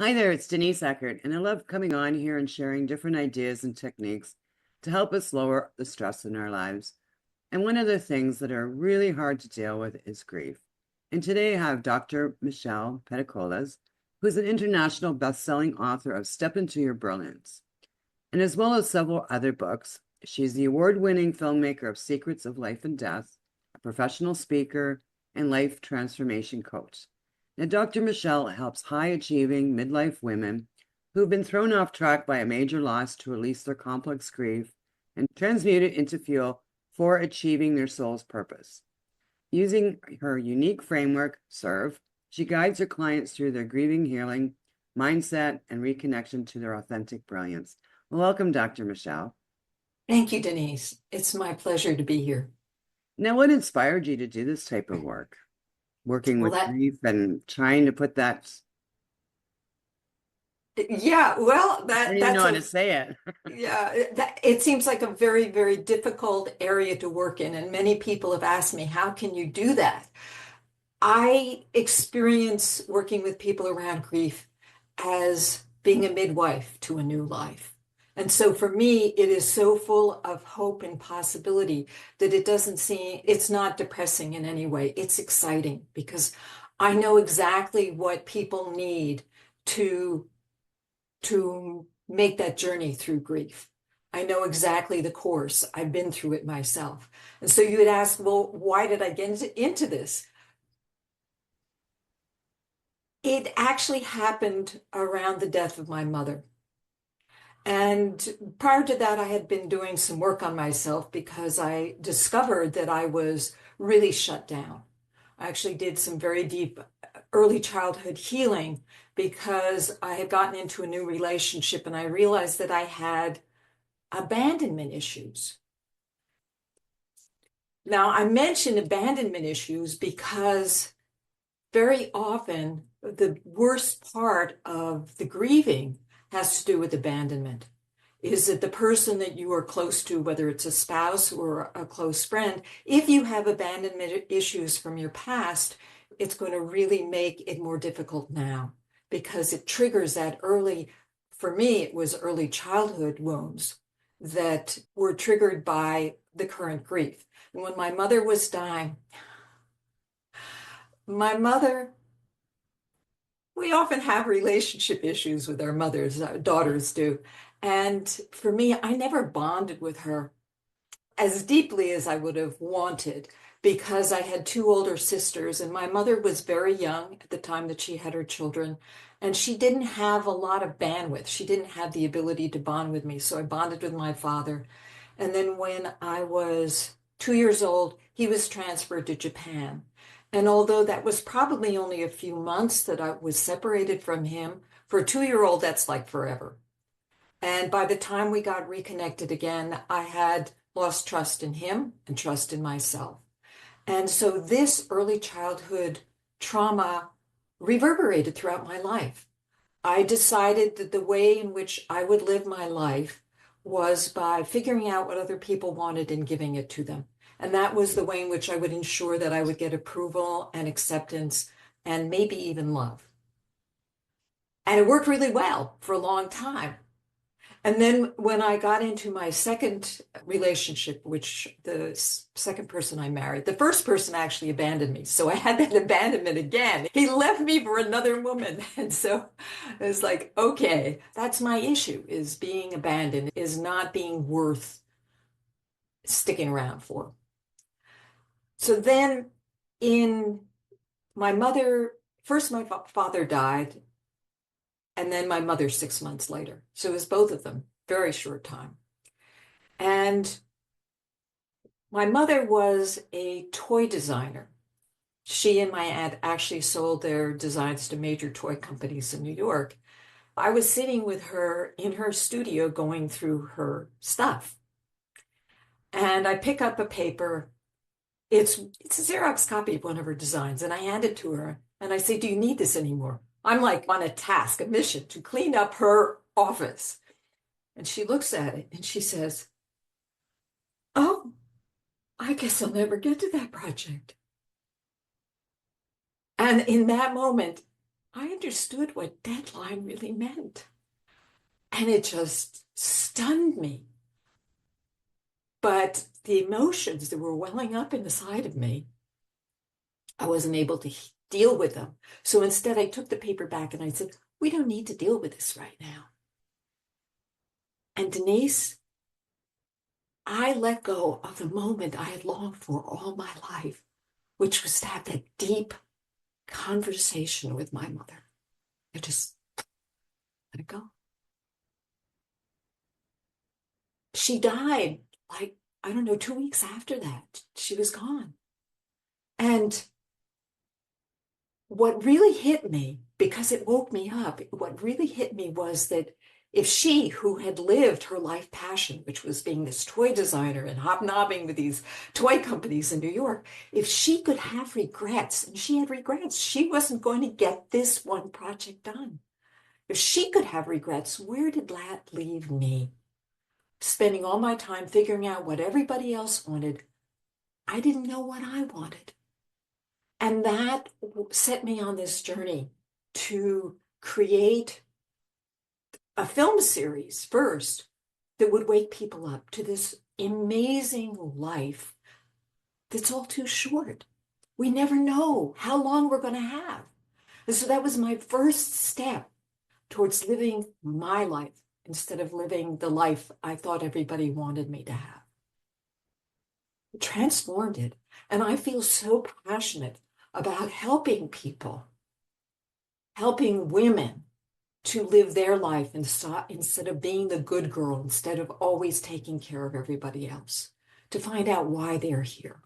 Hi there, it's Denise Eckert, and I love coming on here and sharing different ideas and techniques to help us lower the stress in our lives. And one of the things that are really hard to deal with is grief. And today I have Dr. Michelle Peticolas, who's an international best-selling author of Step Into Your Brilliance. And as well as several other books, she's the award-winning filmmaker of Secrets of Life and Death, a professional speaker, and life transformation coach. Now, Dr. Michelle helps high-achieving midlife women who've been thrown off track by a major loss to release their complex grief and transmute it into fuel for achieving their soul's purpose. Using her unique framework, SERVE, she guides her clients through their grieving, healing, mindset, and reconnection to their authentic brilliance. Welcome, Dr. Michelle. Thank you, Denise. It's my pleasure to be here. Now, what inspired you to do this type of work? Working Well, with grief and trying to put that, yeah, well, I don't even know that's how to say it. it seems like a very, very difficult area to work in. And many people have asked me, how can you do that? I experience working with people around grief as being a midwife to a new life. And so for me, it is so full of hope and possibility that it's not depressing in any way. It's exciting because I know exactly what people need to, to make that journey through grief. I know exactly the course. I've been through it myself. And so you would ask, well, why did I get into this? It actually happened around the death of my mother. And prior to that, I had been doing some work on myself because I discovered that I was really shut down. I actually did some very deep early childhood healing because I had gotten into a new relationship and I realized that I had abandonment issues. Now, I mention abandonment issues because very often the worst part of the grieving has to do with abandonment. Is that the person that you are close to, whether it's a spouse or a close friend, if you have abandonment issues from your past, it's going to really make it more difficult now because it triggers that early, for me, it was early childhood wounds that were triggered by the current grief. And when my mother was dying, my mother, we often have relationship issues with our mothers, our daughters do. And for me, I never bonded with her as deeply as I would have wanted because I had two older sisters, and my mother was very young at the time that she had her children, and she didn't have a lot of bandwidth. She didn't have the ability to bond with me. So I bonded with my father. And then when I was 2 years old, he was transferred to Japan. And although that was probably only a few months that I was separated from him, for a 2-year-old, that's like forever. And by the time we got reconnected again, I had lost trust in him and trust in myself. And so this early childhood trauma reverberated throughout my life. I decided that the way in which I would live my life was by figuring out what other people wanted and giving it to them. And that was the way in which I would ensure that I would get approval and acceptance and maybe even love. And it worked really well for a long time. And then when I got into my second relationship, which the second person I married, the first person actually abandoned me. So I had that abandonment again. He left me for another woman. And so it was like, okay, that's my issue, is being abandoned, is not being worth sticking around for. So then in my mother, first my father died, and then my mother 6 months later. So it was both of them, very short time. And my mother was a toy designer. She and my aunt actually sold their designs to major toy companies in New York. I was sitting with her in her studio going through her stuff. And I pick up a paper. It's a Xerox copy of one of her designs. And I hand it to her. And I say, do you need this anymore? I'm like on a task, a mission to clean up her office. And she looks at it and she says, oh, I guess I'll never get to that project. And in that moment, I understood what deadline really meant. And it just stunned me. But the emotions that were welling up in the side of me, I wasn't able to deal with them. So instead, I took the paper back and I said, we don't need to deal with this right now. And Denise, I let go of the moment I had longed for all my life, which was to have that deep conversation with my mother. I just let it go. She died like, I don't know, 2 weeks after that. She was gone. And what really hit me, because it woke me up, what really hit me was that if she, who had lived her life passion, which was being this toy designer and hobnobbing with these toy companies in New York, if she could have regrets, and she had regrets, she wasn't going to get this one project done. If she could have regrets, where did that leave me? Spending all my time figuring out what everybody else wanted. I didn't know what I wanted. And that set me on this journey to create a film series first that would wake people up to this amazing life that's all too short. We never know how long we're going to have. And so that was my first step towards living my life instead of living the life I thought everybody wanted me to have. It transformed it. And I feel so passionate about helping people, helping women to live their life instead of being the good girl, instead of always taking care of everybody else, to find out why they're here.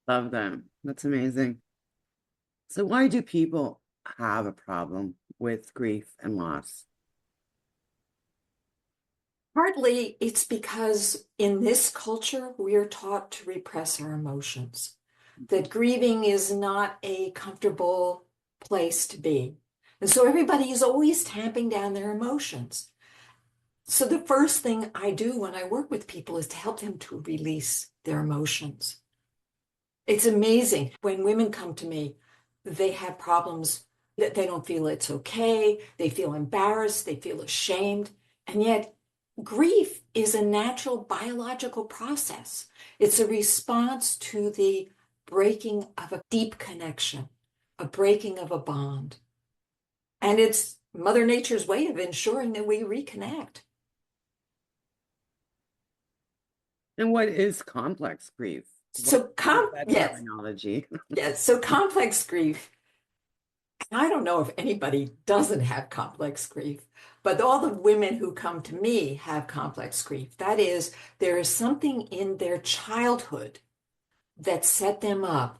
Love them. That's amazing. So why do people have a problem with grief and loss? Partly it's because in this culture, we are taught to repress our emotions, that grieving is not a comfortable place to be. And so everybody is always tamping down their emotions. So the first thing I do when I work with people is to help them to release their emotions. It's amazing when women come to me, they have problems that they don't feel it's okay, they feel embarrassed, they feel ashamed, and yet grief is a natural biological process. It's a response to the breaking of a deep connection, a breaking of a bond. And it's Mother Nature's way of ensuring that we reconnect. And what is complex grief? What So, is that yes, terminology? yes. So complex grief, I don't know if anybody doesn't have complex grief, but all the women who come to me have complex grief. That is, there is something in their childhood that set them up,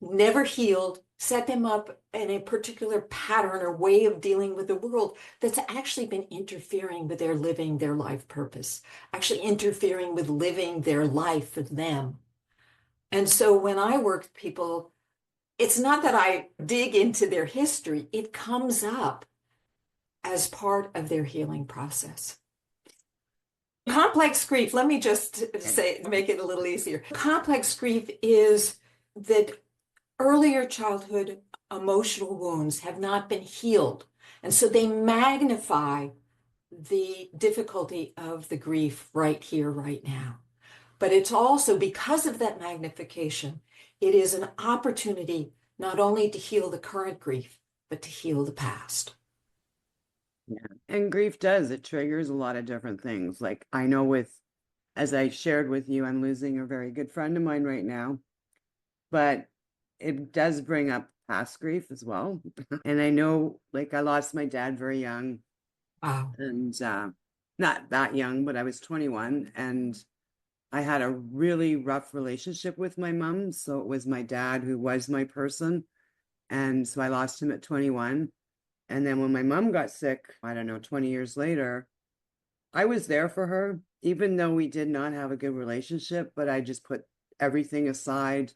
never healed, set them up in a particular pattern or way of dealing with the world that's actually been interfering with their living their life purpose, actually interfering with living their life for them. And so when I work with people, it's not that I dig into their history, it comes up as part of their healing process. Complex grief, let me just say, make it a little easier. Complex grief is that earlier childhood emotional wounds have not been healed. And so they magnify the difficulty of the grief right here, right now. But it's also because of that magnification, it is an opportunity not only to heal the current grief, but to heal the past. Yeah. And grief does, it triggers a lot of different things. Like I know as I shared with you, I'm losing a very good friend of mine right now, but it does bring up past grief as well. And I know, like, I lost my dad very young Wow. and not that young, but I was 21 and I had a really rough relationship with my mom. So it was my dad who was my person. And so I lost him at 21. And then when my mom got sick, I don't know, 20 years later, I was there for her, even though we did not have a good relationship, but I just put everything aside.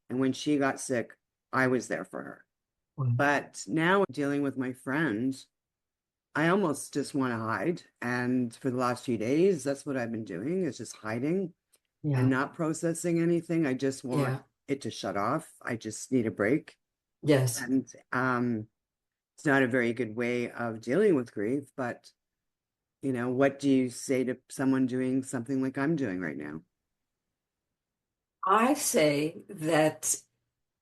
And when she got sick, I was there for her. But now dealing with my friend, I almost just want to hide. And for the last few days, that's what I've been doing is just hiding and Yeah. not processing anything. I just want Yeah. it to shut off. I just need a break. Yes. And it's not a very good way of dealing with grief, but what do you say to someone doing something like I'm doing right now? I say that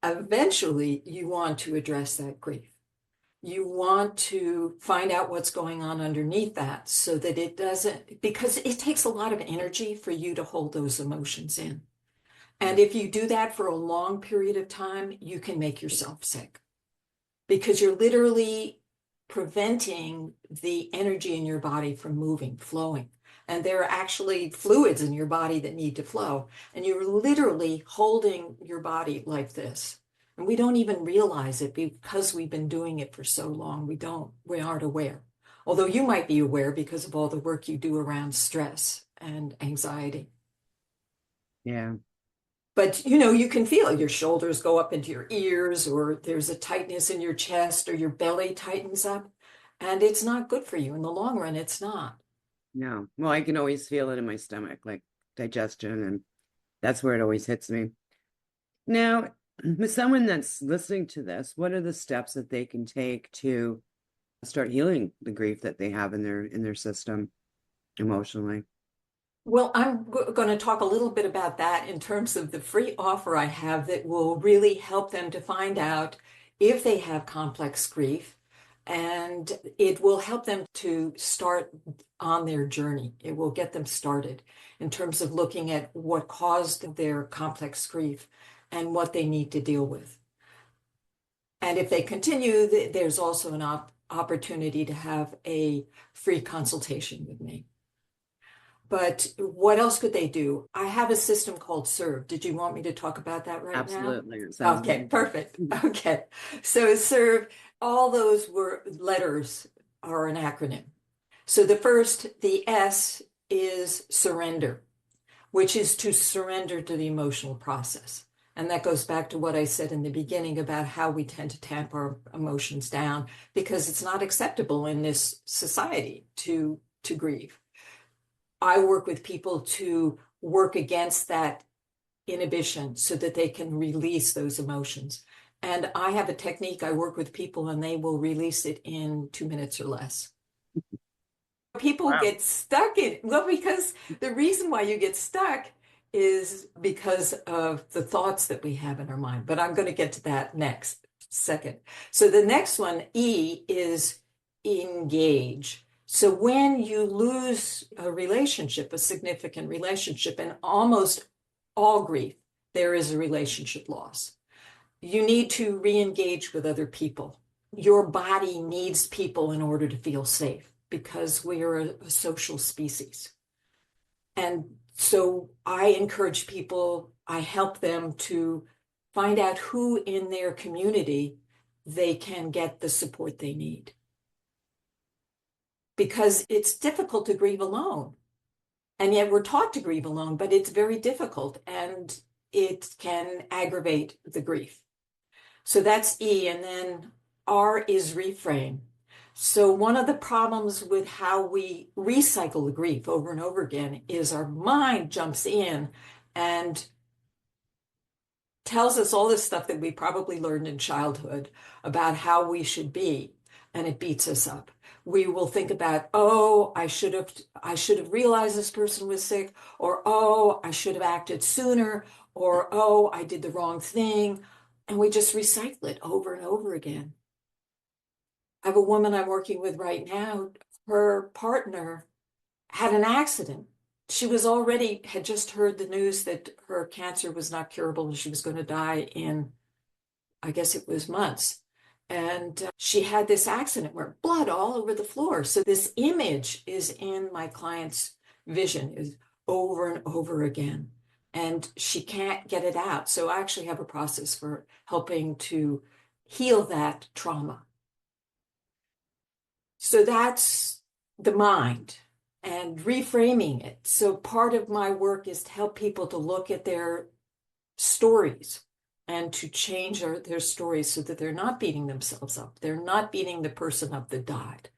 eventually you want to address that grief. You want to find out what's going on underneath that so that it doesn't, because it takes a lot of energy for you to hold those emotions in. And if you do that for a long period of time, you can make yourself sick because you're literally preventing the energy in your body from moving, flowing. And there are actually fluids in your body that need to flow. And you're literally holding your body like this. And we don't even realize it because we've been doing it for so long. We aren't aware. Although you might be aware because of all the work you do around stress and anxiety. Yeah. But you can feel your shoulders go up into your ears, or there's a tightness in your chest, or your belly tightens up. And it's not good for you. In the long run, it's not. No. Well, I can always feel it in my stomach, like digestion, and that's where it always hits me. Now, with someone that's listening to this, what are the steps that they can take to start healing the grief that they have in their system emotionally? Well, I'm going to talk a little bit about that in terms of the free offer I have that will really help them to find out if they have complex grief. And it will help them to start on their journey. It will get them started in terms of looking at what caused their complex grief and what they need to deal with. And if they continue, there's also an opportunity to have a free consultation with me. But what else could they do? I have a system called Serve. Did you want me to talk about that right now? Absolutely. It sounds Okay, amazing. perfect. Okay. So Serve, all those were letters are an acronym. So the S is surrender, which is to surrender to the emotional process. And that goes back to what I said in the beginning about how we tend to tamp our emotions down because it's not acceptable in this society to grieve. I work with people to work against that inhibition so that they can release those emotions. And I have a technique. I work with people and they will release it in 2 minutes or less. People Wow. get stuck in, well, because the reason why you get stuck is because of the thoughts that we have in our mind. But I'm going to get to that next second. So the next one, E, is engage. So when you lose a relationship, a significant relationship, and almost all grief, there is a relationship loss. You need to re-engage with other people. Your body needs people in order to feel safe because we are a social species. And so I encourage people, I help them to find out who in their community they can get the support they need. Because it's difficult to grieve alone. And yet we're taught to grieve alone, but it's very difficult and it can aggravate the grief. So that's E. And then R is reframe. So one of the problems with how we recycle the grief over and over again is our mind jumps in and tells us all this stuff that we probably learned in childhood about how we should be, and it beats us up. We will think about, oh, I should have realized this person was sick, or oh, I should have acted sooner, or oh, I did the wrong thing. And we just recycle it over and over again. I have a woman I'm working with right now. Her partner had an accident. Had just heard the news that her cancer was not curable and she was going to die in, I guess it was months. And she had this accident where blood all over the floor. So this image is in my client's vision is over and over again. And she can't get it out. So I actually have a process for helping to heal that trauma. So that's the mind and reframing it. So part of my work is to help people to look at their stories and to change their stories so that they're not beating themselves up. They're not beating the person up that died.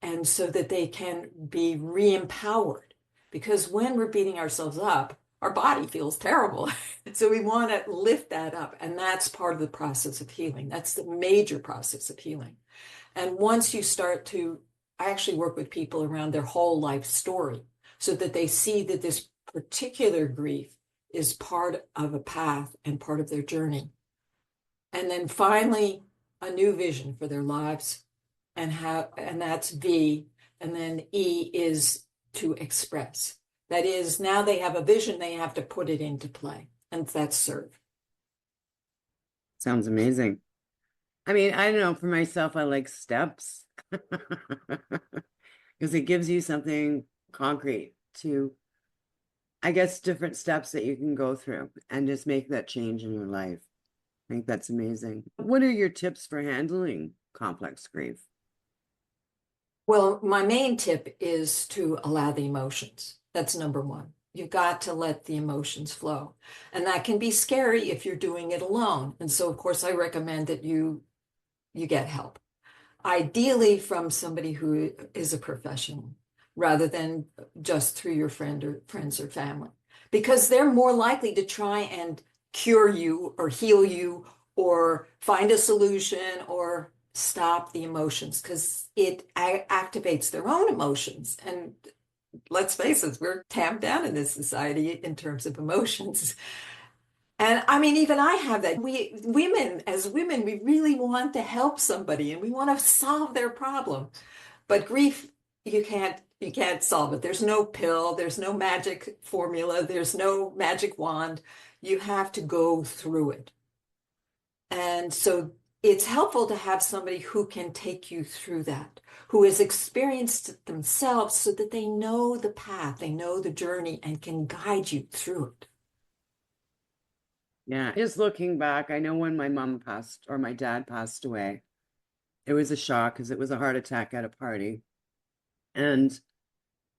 And so that they can be re-empowered. Because when we're beating ourselves up, our body feels terrible. So we want to lift that up. And that's part of the process of healing. That's the major process of healing. And once you start to, I actually work with people around their whole life story so that they see that this particular grief is part of a path and part of their journey. And then finally, a new vision for their lives. And that's V. And then E is to express. That is, now they have a vision, they have to put it into play. And that's serve. Sounds amazing. I mean, I don't know, for myself, I like steps because it gives you something concrete to, I guess, different steps that you can go through and just make that change in your life. I think that's amazing. What are your tips for handling complex grief? Well, my main tip is to allow the emotions. That's number one. You've got to let the emotions flow. And that can be scary if you're doing it alone. And so, of course, I recommend that you get help. Ideally from somebody who is a professional rather than just through your friends or family, because they're more likely to try and cure you or heal you or find a solution or stop the emotions because it activates their own emotions. And let's face it, we're tamped down in this society in terms of emotions. And I mean, even I have that. As women, we really want to help somebody and we want to solve their problem. But grief, you can't solve it. There's no pill, there's no magic formula, there's no magic wand. You have to go through it. And so it's helpful to have somebody who can take you through that, who has experienced it themselves so that they know the path, they know the journey, and can guide you through it. Yeah, just looking back, I know when my mom passed or my dad passed away, it was a shock because it was a heart attack at a party. And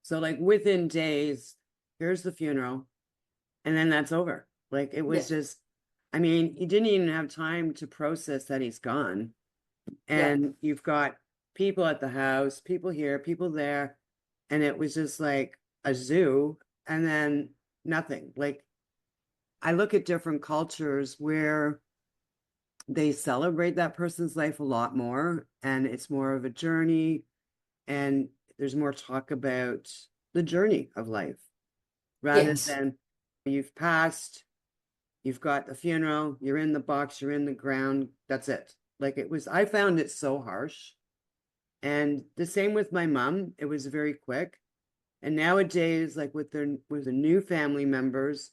so, like, within days, here's the funeral, and then that's over. Like, it was Yeah, just, I mean, you didn't even have time to process that he's gone. yeah, And you've got people at the house, people here, people there. And it was just like a zoo, and then nothing. Like, I look at different cultures where they celebrate that person's life a lot more, and it's more of a journey, and there's more talk about the journey of life rather yes, than you've passed, you've got the funeral, you're in the box, you're in the ground, that's it. Like, it was, I found it so harsh. And the same with my mom, it was very quick. And nowadays, like with the new family members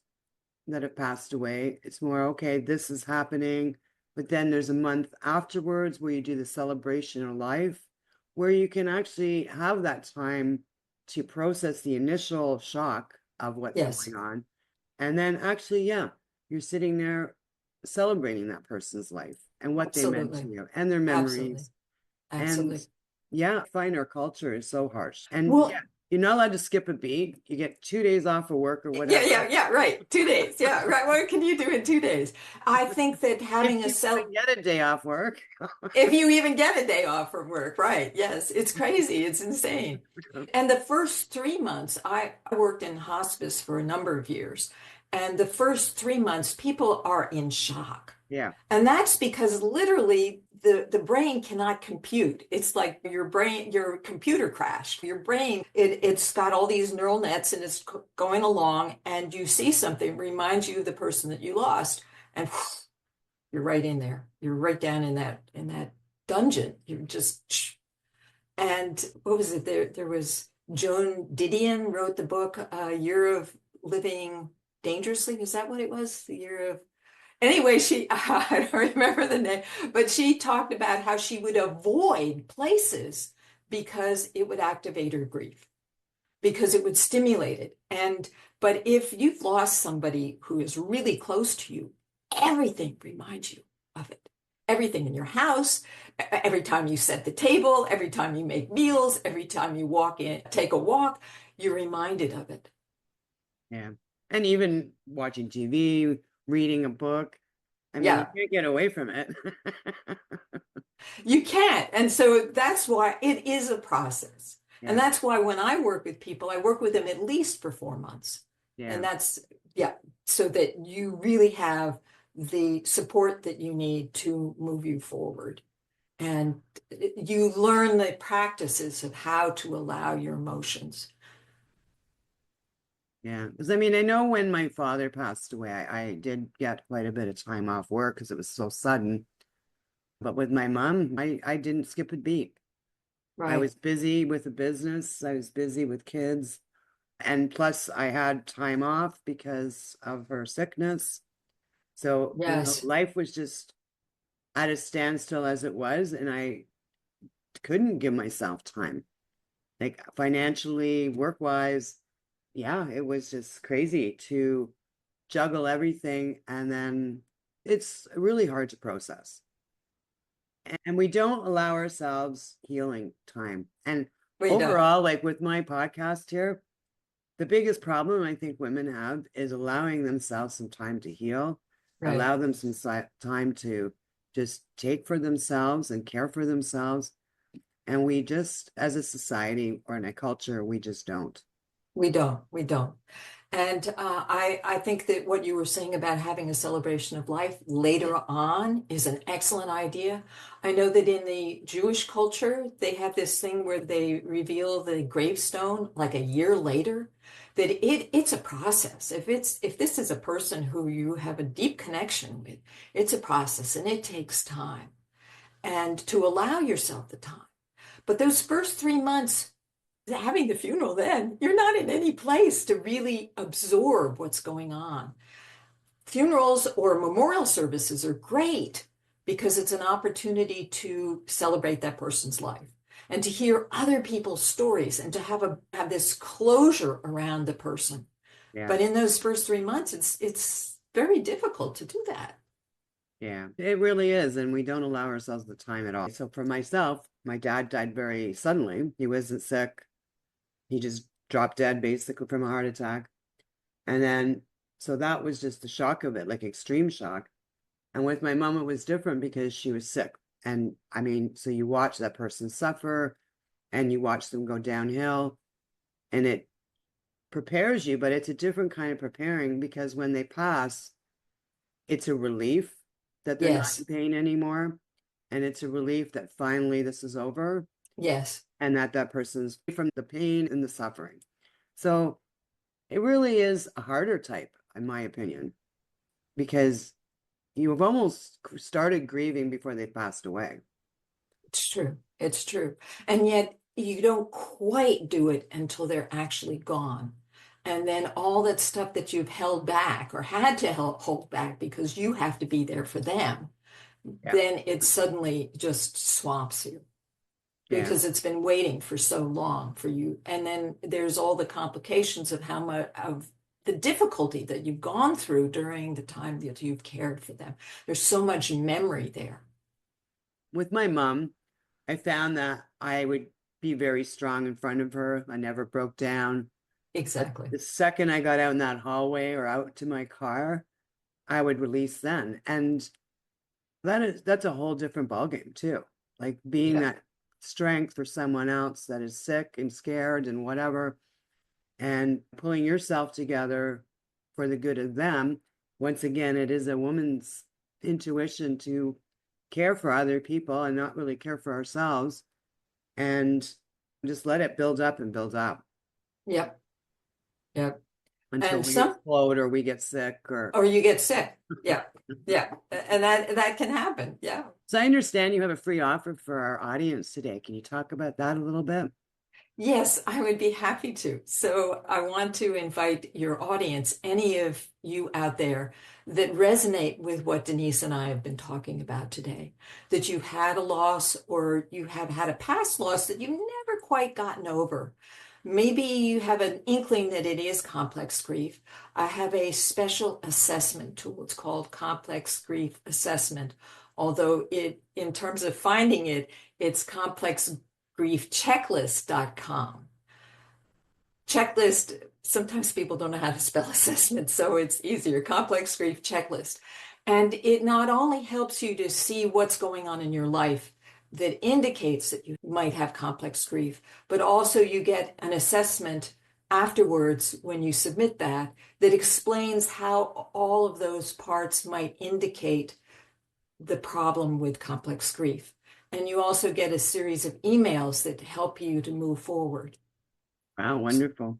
that have passed away, it's more okay, this is happening. But then there's a month afterwards where you do the celebration of life, where you can actually have that time to process the initial shock of what's yes, going on. And then actually, yeah, you're sitting there celebrating that person's life and what they meant to absolutely, you and their absolutely, memories. And absolutely. yeah, I find our culture is so harsh. And yeah, Well, you're not allowed to skip a beat. You get 2 days off of work or yeah, whatever. yeah, yeah, right. 2 days. Yeah, right. What can you do in 2 days? I think that If having a you cell, even get a day off work. if you even get a day off from work, right? Yes, it's crazy. It's insane. And the first 3 months, I worked in hospice for a number of years. And the first 3 months, people are in shock. Yeah. And that's because literally the brain cannot compute. It's like your computer crashed. Your brain, it's got all these neural nets and it's going along, and you see something, reminds you of the person that you lost, and whew, you're right in there. You're right down in that dungeon. You're just, and what was it? There was Joan Didion wrote the book, Year of Living Dangerously. Is that what it was? The year of Anyway, I don't remember the name, but she talked about how she would avoid places because it would activate her grief, because it would stimulate it. But if you've lost somebody who is really close to you, everything reminds you of it. Everything in your house, every time you set the table, every time you make meals, every time you walk in, take a walk, you're reminded of it. Yeah. And even watching TV, reading a book. I mean, you Yeah. can't get away from it. You can't. And so that's why it is a process. And Yeah. that's why when I work with people, I work with them at least for 4 months. Yeah. And that's, Yeah, so that you really have the support that you need to move you forward. And you learn the practices of how to allow your emotions. Yeah. Because I mean, I know when my father passed away, I did get quite a bit of time off work because it was so sudden. But with my mom, I didn't skip a beat. I Right. was busy with the business, I was busy with kids. And plus, I had time off because of her sickness. So, Yes. life was just at a standstill as it was, and I couldn't give myself time. Like financially, work-wise, yeah, it was just crazy to juggle everything. And then it's really hard to process. And we don't allow ourselves healing time. And We don't. overall, like with my podcast here, the biggest problem I think women have is allowing themselves some time to heal, Right. allow them some time to just take for themselves and care for themselves. And we just, as a society or in a culture, we just don't. We don't. We don't. And I think that what you were saying about having a celebration of life later on is an excellent idea. I know that in the Jewish culture, they have this thing where they reveal the gravestone like a year later, that it's a process. If this is a person who you have a deep connection with, it's a process and it takes time. And to allow yourself the time. But those first 3 months, having the funeral, then you're not in any place to really absorb what's going on. Funerals or memorial services are great because it's an opportunity to celebrate that person's life and to hear other people's stories and to have this closure around the person. Yeah. But in those first 3 months, it's very difficult to do that. Yeah, it really is. And we don't allow ourselves the time at all. So for myself, my dad died very suddenly. He wasn't sick. He just dropped dead basically from a heart attack. And then, so that was just the shock of it, like extreme shock. And with my mom, it was different because she was sick. And I mean, so you watch that person suffer and you watch them go downhill and it prepares you, but it's a different kind of preparing because when they pass, it's a relief that they're not in Yes, pain anymore. And it's a relief that finally this is over yes. and that that person's free from the pain and the suffering. So it really is a harder type, in my opinion, because you have almost started grieving before they passed away. It's true. It's true. And yet you don't quite do it until they're actually gone. And then all that stuff that you've held back or had to hold back because you have to be there for them, Yeah. then it suddenly just swamps you Yeah. because it's been waiting for so long for you. And then there's all the complications of how much of the difficulty that you've gone through during the time that you've cared for them. There's so much memory there. With my mom, I found that I would be very strong in front of her. I never broke down. But Exactly. the second I got out in that hallway or out to my car, I would release then. And that's a whole different ballgame too. Like being Yeah. that strength for someone else that is sick and scared and whatever, and pulling yourself together for the good of them. Once again, it is a woman's intuition to care for other people and not really care for ourselves and just let it build up and build up Yep. Yep. until And we explode or we get sick or you get sick. Yeah. Yeah. And that can happen. Yeah. so I understand you have a free offer for our audience today. Can you talk about that a little bit? Yes, I would be happy to. So I want to invite your audience, any of you out there that resonate with what Denise and I have been talking about today, that you've had a loss or you have had a past loss that you've never quite gotten over. Maybe you have an inkling that it is complex grief. I have a special assessment tool. It's called Complex Grief Assessment. Although in terms of finding it, it's complexgriefchecklist.com. Checklist, sometimes people don't know how to spell assessment, so it's easier. Complex Grief Checklist. And it not only helps you to see what's going on in your life that indicates that you might have complex grief, but also you get an assessment afterwards when you submit that that explains how all of those parts might indicate the problem with complex grief. And you also get a series of emails that help you to move forward. Wow, wonderful.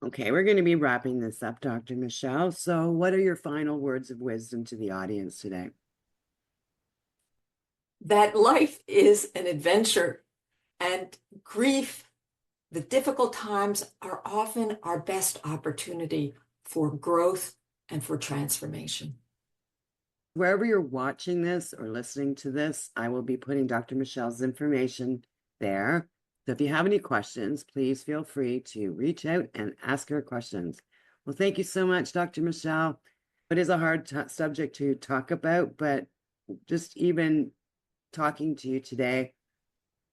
Okay, we're going to be wrapping this up, Dr. Michelle. So, what are your final words of wisdom to the audience today? That life is an adventure, and grief, the difficult times, are often our best opportunity for growth and for transformation. Wherever you're watching this or listening to this, I will be putting Dr. Michelle's information there. So if you have any questions, please feel free to reach out and ask her questions. Well, thank you so much, Dr. Michelle. It is a hard subject to talk about, but just even talking to you today,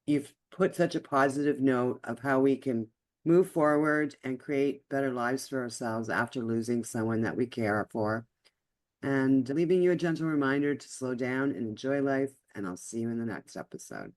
you've put such a positive note of how we can move forward and create better lives for ourselves after losing someone that we care for. And leaving you a gentle reminder to slow down and enjoy life. And I'll see you in the next episode.